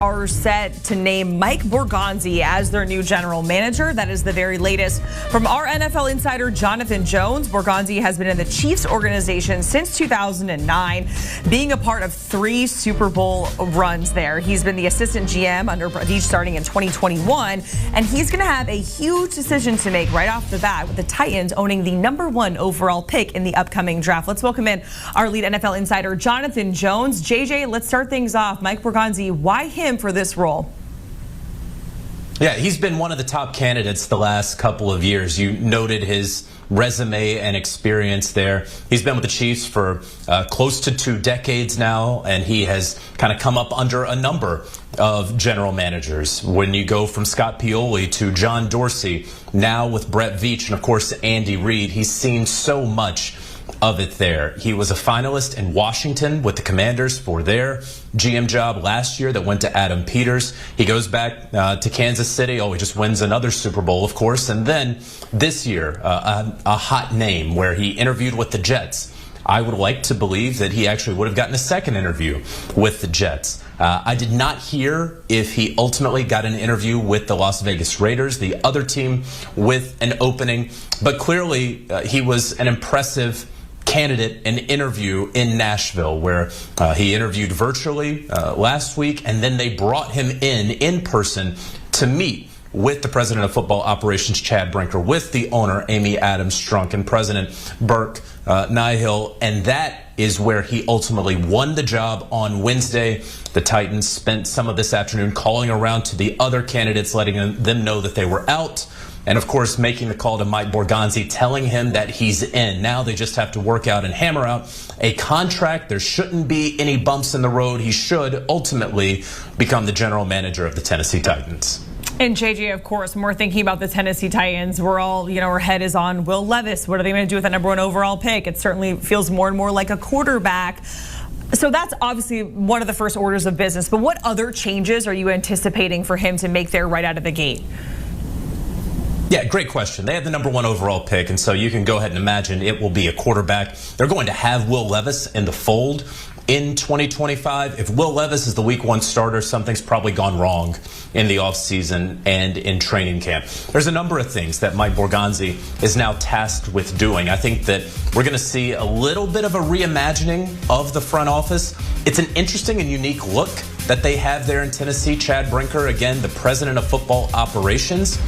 are set to name Mike Borgonzi as their new general manager. That is the very latest from our NFL insider, Jonathan Jones. Borgonzi has been in the Chiefs organization since 2009, being a part of 3 Super Bowl runs there. He's been the assistant GM under Veach starting in 2021, and he's going to have a huge decision to make right off the bat with the Titans owning the #1 overall pick in the upcoming draft. Let's welcome in our lead NFL insider, Jonathan Jones. JJ, let's start things off. Mike Borgonzi, why him for this role? Yeah, he's been one of the top candidates the last couple of years. You noted his resume and experience there. He's been with the Chiefs for close to 2 decades now, and he has kind of come up under a number of general managers. When you go from Scott Pioli to John Dorsey, now with Brett Veach, and of course Andy Reid, he's seen so much of it there. He was a finalist in Washington with the Commanders for their GM job last year that went to Adam Peters. He goes back to Kansas City. Oh, he just wins another Super Bowl, of course. And then this year, a hot name where he interviewed with the Jets. I would like to believe that he actually would have gotten a second interview with the Jets. I did not hear if he ultimately got an interview with the Las Vegas Raiders, the other team with an opening. But clearly, he was an impressive candidate, an interview in Nashville, where he interviewed virtually last week, and then they brought him in person to meet with the president of football operations, Chad Brinker, with the owner, Amy Adams Strunk, and President Burke Nihil, and that is where he ultimately won the job on Wednesday. The Titans spent some of this afternoon calling around to the other candidates, letting them know that they were out. And of course, making the call to Mike Borgonzi, telling him that he's in. Now they just have to work out and hammer out a contract. There shouldn't be any bumps in the road. He should ultimately become the general manager of the Tennessee Titans. And JJ, of course, when we're thinking about the Tennessee Titans, we're all, our head is on Will Levis. What are they going to do with that #1 overall pick? It certainly feels more and more like a quarterback. So that's obviously one of the first orders of business. But what other changes are you anticipating for him to make there right out of the gate? Yeah, great question. They have the #1 overall pick, and so you can go ahead and imagine it will be a quarterback. They're going to have Will Levis in the fold in 2025. If Will Levis is the week 1 starter, something's probably gone wrong in the offseason and in training camp. There's a number of things that Mike Borgonzi is now tasked with doing. I think that we're going to see a little bit of a reimagining of the front office. It's an interesting and unique look that they have there in Tennessee. Chad Brinker, again, the president of football operations.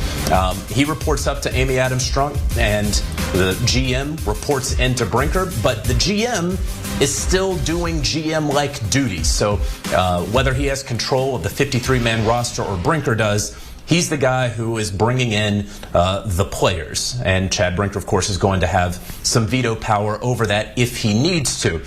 He reports up to Amy Adams Strunk, and the GM reports into Brinker, but the GM is still doing GM-like duties. So whether he has control of the 53-man roster or Brinker does, he's the guy who is bringing in the players. And Chad Brinker, of course, is going to have some veto power over that if he needs to.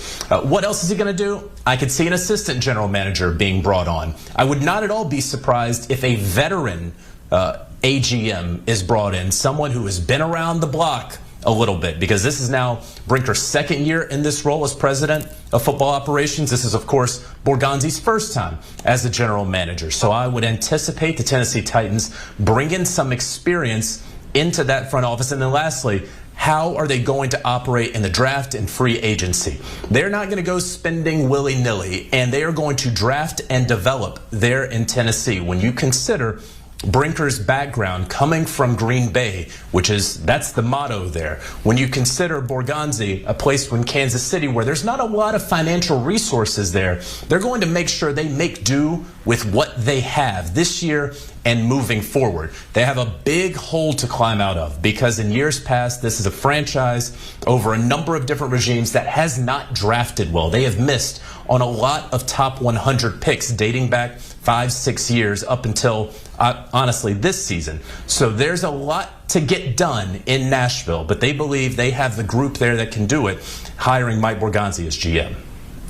What else is he going to do? I could see an assistant general manager being brought on. I would not at all be surprised if a veteran AGM is brought in, someone who has been around the block a little bit, because this is now Brinker's 2nd year in this role as president of football operations. This is, of course, Borgonzi's 1st time as the general manager. So I would anticipate the Tennessee Titans bring in some experience into that front office. And then lastly, how are they going to operate in the draft and free agency? They're not going to go spending willy-nilly, and they are going to draft and develop there in Tennessee. When you consider Brinker's background coming from Green Bay, that's the motto there. When you consider Borgonzi, a place in Kansas City where there's not a lot of financial resources there, they're going to make sure they make do with what they have this year and moving forward. They have a big hole to climb out of, because in years past, this is a franchise over a number of different regimes that has not drafted well. They have missed on a lot of top 100 picks dating back 5-6 years up until honestly this season. So there's a lot to get done in Nashville, but they believe they have the group there that can do it, hiring Mike Borgonzi as GM.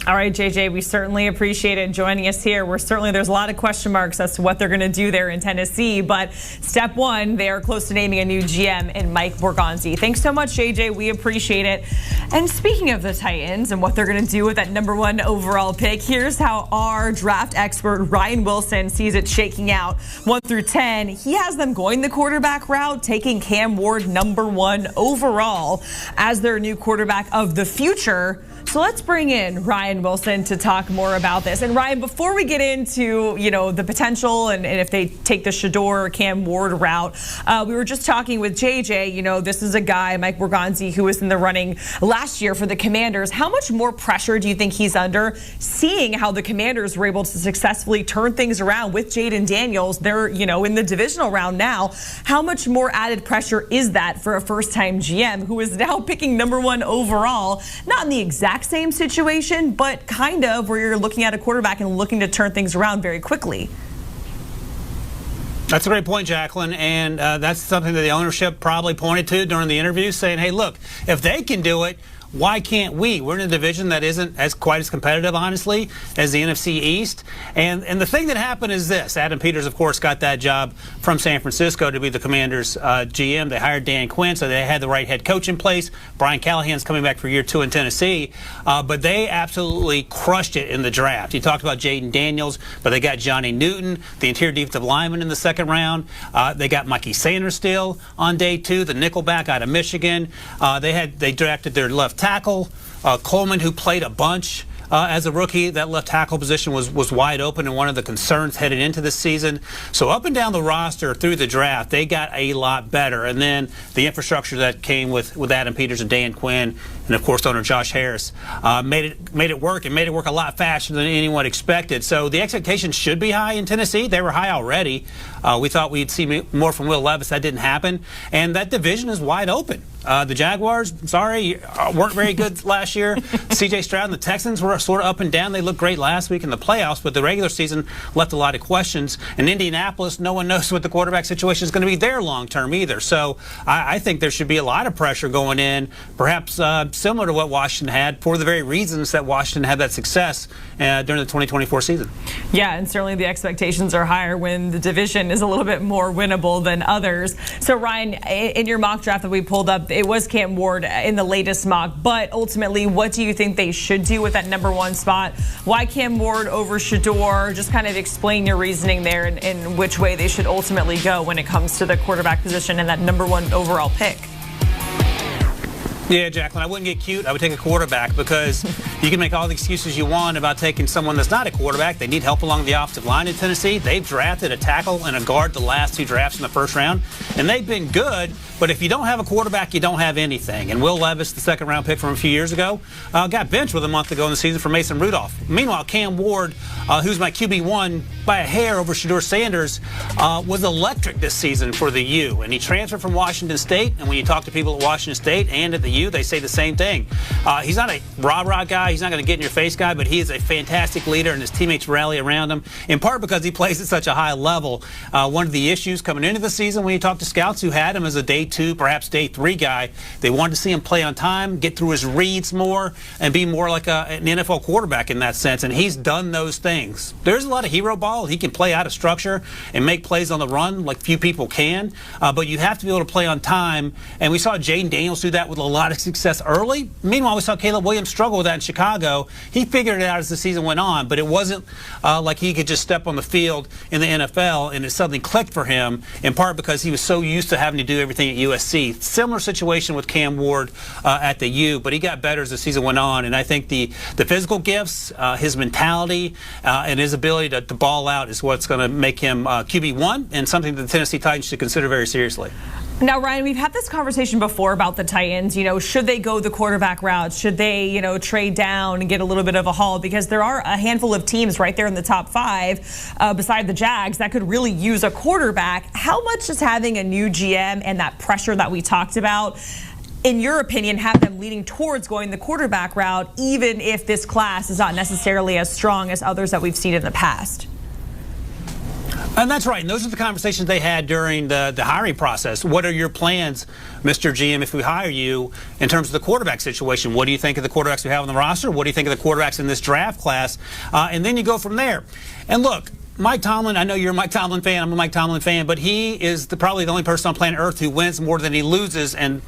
All right, JJ, we certainly appreciate it joining us here. There's a lot of question marks as to what they're going to do there in Tennessee, but step 1, they are close to naming a new GM in Mike Borgonzi. Thanks so much, JJ. We appreciate it. And speaking of the Titans and what they're going to do with that #1 overall pick, here's how our draft expert Ryan Wilson sees it shaking out 1 through 10. He has them going the quarterback route, taking Cam Ward #1 overall as their new quarterback of the future. So let's bring in Ryan Wilson to talk more about this. And Ryan, before we get into, the potential and if they take the Shedeur or Cam Ward route, we were just talking with JJ. This is a guy, Mike Borgonzi, who was in the running last year for the Commanders. How much more pressure do you think he's under, seeing how the Commanders were able to successfully turn things around with Jaden Daniels? They're, in the divisional round now. How much more added pressure is that for a first-time GM who is now picking #1 overall? Not in the exact same situation, but kind of where you're looking at a quarterback and looking to turn things around very quickly. That's a great point, Jacqueline, and that's something that the ownership probably pointed to during the interview, saying, hey, look, if they can do it, why can't we? We're in a division that isn't quite as competitive, honestly, as the NFC East. And the thing that happened is this. Adam Peters, of course, got that job from San Francisco to be the Commanders' GM. They hired Dan Quinn, so they had the right head coach in place. Brian Callahan's coming back for year 2 in Tennessee. But they absolutely crushed it in the draft. You talked about Jaden Daniels, but they got Johnny Newton, the interior defensive lineman, in the second round. They got Mikey Sanders still on day 2, the nickelback out of Michigan. They drafted their left tackle, Coleman, who played a bunch as a rookie. That left tackle position was wide open and one of the concerns headed into this season. So up and down the roster through the draft, they got a lot better. And then the infrastructure that came with Adam Peters and Dan Quinn, and of course owner Josh Harris, made it work, and made it work a lot faster than anyone expected. So the expectations should be high in Tennessee. They were high already. We thought we'd see more from Will Levis. That didn't happen. And that division is wide open. The Jaguars, weren't very good last year. C.J. Stroud and the Texans were sort of up and down. They looked great last week in the playoffs, but the regular season left a lot of questions. In Indianapolis, no one knows what the quarterback situation is going to be there long term either. So I think there should be a lot of pressure going in, perhaps similar to what Washington had, for the very reasons that Washington had that success during the 2024 season. Yeah, and certainly the expectations are higher when the division is a little bit more winnable than others. So Ryan, in your mock draft that we pulled up, it was Cam Ward in the latest mock, but ultimately, what do you think they should do with that #1 spot? Why Cam Ward over Shedeur? Just kind of explain your reasoning there and which way they should ultimately go when it comes to the quarterback position and that #1 overall pick. Yeah, Jacqueline, I wouldn't get cute. I would take a quarterback, because you can make all the excuses you want about taking someone that's not a quarterback. They need help along the offensive line in Tennessee. They've drafted a tackle and a guard the last 2 drafts in the first round, and they've been good. But if you don't have a quarterback, you don't have anything. And Will Levis, the second-round pick from a few years ago, got benched with a month ago in the season for Mason Rudolph. Meanwhile, Cam Ward, who's my QB1 by a hair over Shedeur Sanders, was electric this season for the U. And he transferred from Washington State. And when you talk to people at Washington State and at the U, they say the same thing. He's not a rah-rah guy. He's not going to get in your face guy, but he is a fantastic leader, and his teammates rally around him, in part because he plays at such a high level. One of the issues coming into the season, when you talk to scouts who had him as a day 2, perhaps day 3 guy, they wanted to see him play on time, get through his reads more, and be more like an NFL quarterback in that sense, and he's done those things. There's a lot of hero ball. He can play out of structure and make plays on the run like few people can, but you have to be able to play on time, and we saw Jaden Daniels do that with a lot of success early. Meanwhile, we saw Caleb Williams struggle with that in Chicago. He figured it out as the season went on, but it wasn't like he could just step on the field in the NFL and it suddenly clicked for him, in part because he was so used to having to do everything at USC. Similar situation with Cam Ward at the U, but he got better as the season went on, and I think the physical gifts, his mentality, and his ability to ball out is what's going to make him QB1, and something that the Tennessee Titans should consider very seriously. Now, Ryan, we've had this conversation before about the Titans. Should they go the quarterback route? Should they, trade down and get a little bit of a haul? Because there are a handful of teams right there in the top 5, beside the Jags, that could really use a quarterback. How much does having a new GM and that pressure that we talked about, in your opinion, have them leaning towards going the quarterback route, even if this class is not necessarily as strong as others that we've seen in the past? And that's right. And those are the conversations they had during the hiring process. What are your plans, Mr. GM, if we hire you, in terms of the quarterback situation? What do you think of the quarterbacks we have on the roster? What do you think of the quarterbacks in this draft class? And then you go from there. And look, Mike Tomlin, I know you're a Mike Tomlin fan. I'm a Mike Tomlin fan. But he is probably the only person on planet Earth who wins more than he loses. And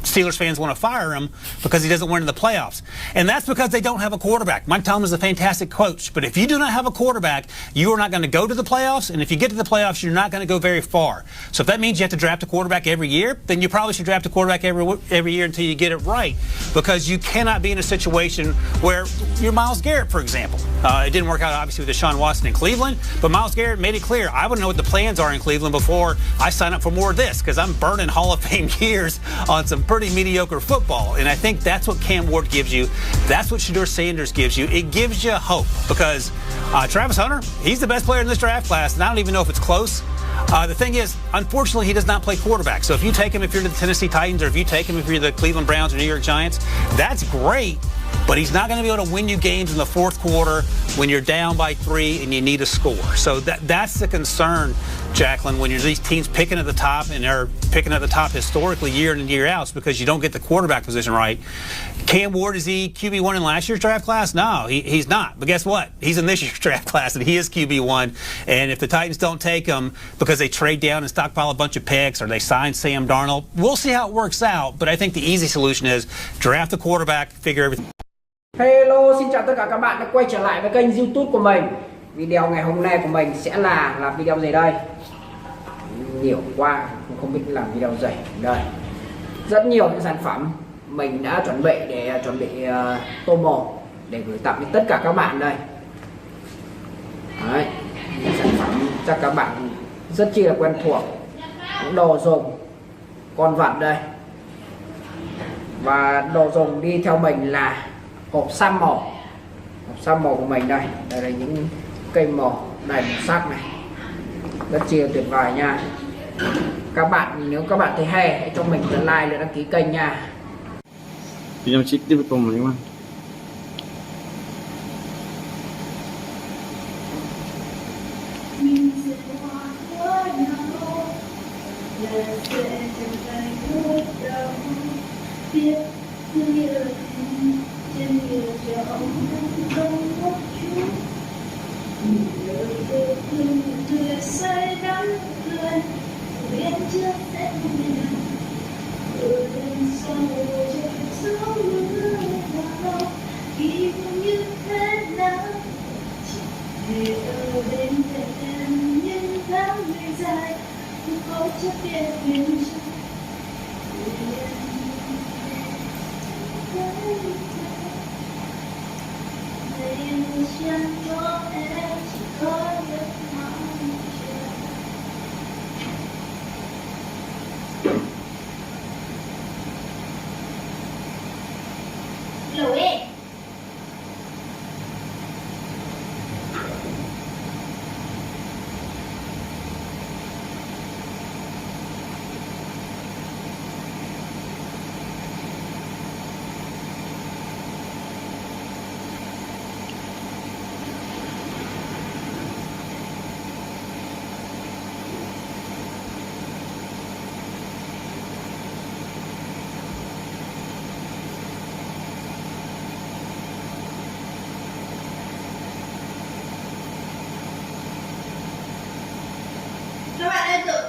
Steelers fans want to fire him because he doesn't win in the playoffs. And that's because they don't have a quarterback. Mike Tomlin is a fantastic coach, but if you do not have a quarterback, you are not going to go to the playoffs, and if you get to the playoffs, you're not going to go very far. So if that means you have to draft a quarterback every year, then you probably should draft a quarterback every year until you get it right, because you cannot be in a situation where you're Myles Garrett, for example. It didn't work out, obviously, with Deshaun Watson in Cleveland, but Myles Garrett made it clear, I want to know what the plans are in Cleveland before I sign up for more of this, because I'm burning Hall of Fame years on some pretty mediocre football. And I think that's what Cam Ward gives you. That's what Shedeur Sanders gives you. It gives you hope, because Travis Hunter, he's the best player in this draft class, and I don't even know if it's close. The thing is, unfortunately, he does not play quarterback. So if you take him if you're the Tennessee Titans, or if you take him if you're the Cleveland Browns or New York Giants, that's great. But he's not going to be able to win you games in the fourth quarter when you're down by 3 and you need a score. So that's the concern, Jacqueline, when you're these teams picking at the top, and they're picking at the top historically year in and year out, because you don't get the quarterback position right. Cam Ward, is he QB1 in last year's draft class? No, he's not. But guess what? He's in this year's draft class, and he is QB1. And if the Titans don't take him because they trade down and stockpile a bunch of picks, or they sign Sam Darnold, we'll see how it works out. But I think the easy solution is draft a quarterback, figure everything. Hello, xin chào tất cả các bạn đã quay trở lại với kênh YouTube của mình. Video ngày hôm nay của mình sẽ là làm video gì đây? Nhiều quá, không biết làm video gì. Đây, rất nhiều những sản phẩm mình đã chuẩn bị để promo để gửi tặng đến tất cả các bạn đây. Đấy, những sản phẩm chắc các bạn rất chi là quen thuộc, những đồ dùng, con vật đây. Và đồ dùng đi theo mình là hộp xăm màu của mình đây. Đây là những cây màu đầy màu sắc này, rất chi là tuyệt vời nha các bạn. Nếu các bạn thấy hay, hãy cho mình like và đăng ký kênh nha. Video chích tiếp tục mà đúng Các bạn ơi,